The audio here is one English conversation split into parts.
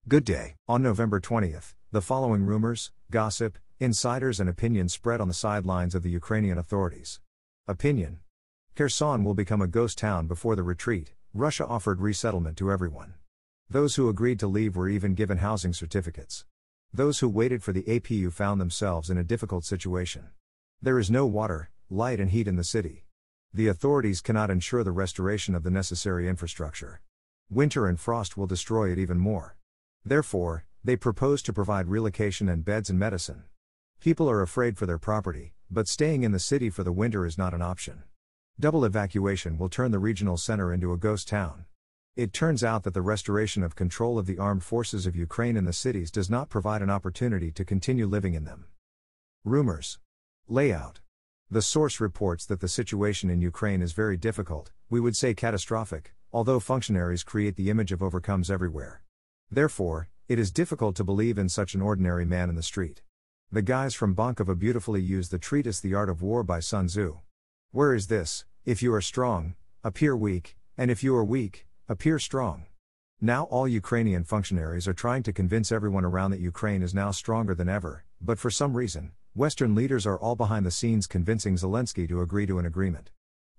Good day. On November 20th, the following rumors, gossip, insiders and opinions spread on the sidelines of the Ukrainian authorities. Opinion: Kherson will become a ghost town before the retreat. Russia offered resettlement to everyone. Those who agreed to leave were even given housing certificates. Those who waited for the APU found themselves in a difficult situation. There is no water, light and heat in the city. The authorities cannot ensure the restoration of the necessary infrastructure. Winter and frost will destroy it even more. Therefore, they propose to provide relocation and beds and medicine. People are afraid for their property, but staying in the city for the winter is not an option. Double evacuation will turn the regional center into a ghost town. It turns out that the restoration of control of the armed forces of Ukraine in the cities does not provide an opportunity to continue living in them. Rumors. Layout. The source reports that the situation in Ukraine is very difficult, we would say catastrophic, although functionaries create the image of overcomes everywhere. Therefore, it is difficult to believe in such an ordinary man in the street. The guys from Bankova beautifully use the treatise The Art of War by Sun Tzu. Where is this? If you are strong, appear weak, and if you are weak, appear strong. Now all Ukrainian functionaries are trying to convince everyone around that Ukraine is now stronger than ever, but for some reason, Western leaders are all behind the scenes convincing Zelensky to agree to an agreement.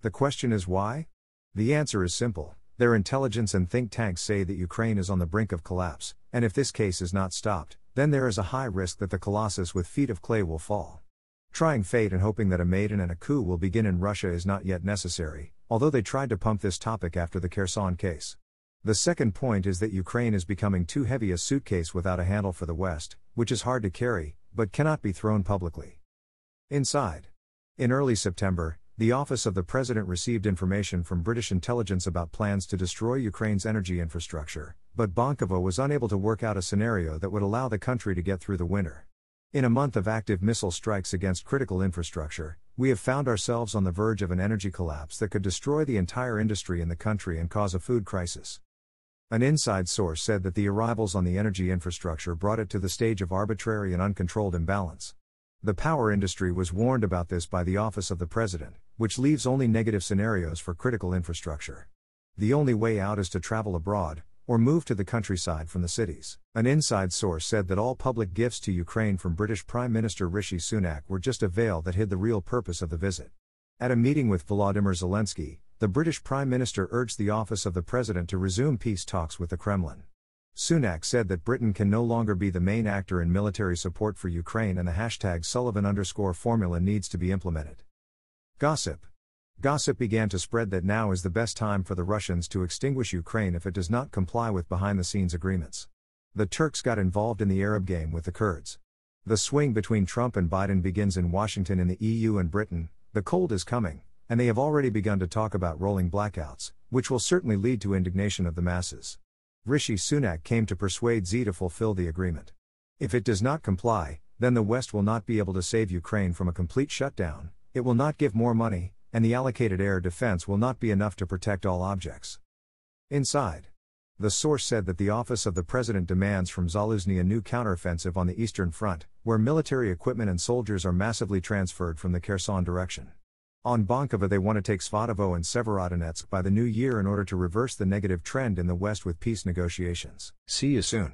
The question is why? The answer is simple. Their intelligence and think tanks say that Ukraine is on the brink of collapse, and if this case is not stopped, then there is a high risk that the colossus with feet of clay will fall. Trying fate and hoping that a maiden and a coup will begin in Russia is not yet necessary, although they tried to pump this topic after the Kherson case. The second point is that Ukraine is becoming too heavy a suitcase without a handle for the West, which is hard to carry, but cannot be thrown publicly. Inside. In early September, the Office of the President received information from British intelligence about plans to destroy Ukraine's energy infrastructure, but Bankova was unable to work out a scenario that would allow the country to get through the winter. In a month of active missile strikes against critical infrastructure, we have found ourselves on the verge of an energy collapse that could destroy the entire industry in the country and cause a food crisis. An inside source said that the arrivals on the energy infrastructure brought it to the stage of arbitrary and uncontrolled imbalance. The power industry was warned about this by the Office of the President, which leaves only negative scenarios for critical infrastructure. The only way out is to travel abroad, or move to the countryside from the cities. An inside source said that all public gifts to Ukraine from British Prime Minister Rishi Sunak were just a veil that hid the real purpose of the visit. At a meeting with Volodymyr Zelensky, the British Prime Minister urged the Office of the President to resume peace talks with the Kremlin. Sunak said that Britain can no longer be the main actor in military support for Ukraine and the #Sullivan_formula needs to be implemented. Gossip. Gossip began to spread that now is the best time for the Russians to extinguish Ukraine if it does not comply with behind-the-scenes agreements. The Turks got involved in the Arab game with the Kurds. The swing between Trump and Biden begins in Washington in the EU and Britain. The cold is coming, and they have already begun to talk about rolling blackouts, which will certainly lead to indignation of the masses. Rishi Sunak came to persuade Xi to fulfill the agreement. If it does not comply, then the West will not be able to save Ukraine from a complete shutdown, it will not give more money, and the allocated air defense will not be enough to protect all objects. Inside. The source said that the Office of the President demands from Zaluzhny a new counteroffensive on the Eastern Front, where military equipment and soldiers are massively transferred from the Kherson direction. On Bankova they want to take Svatovo and Severodonetsk by the new year in order to reverse the negative trend in the West with peace negotiations. See you soon.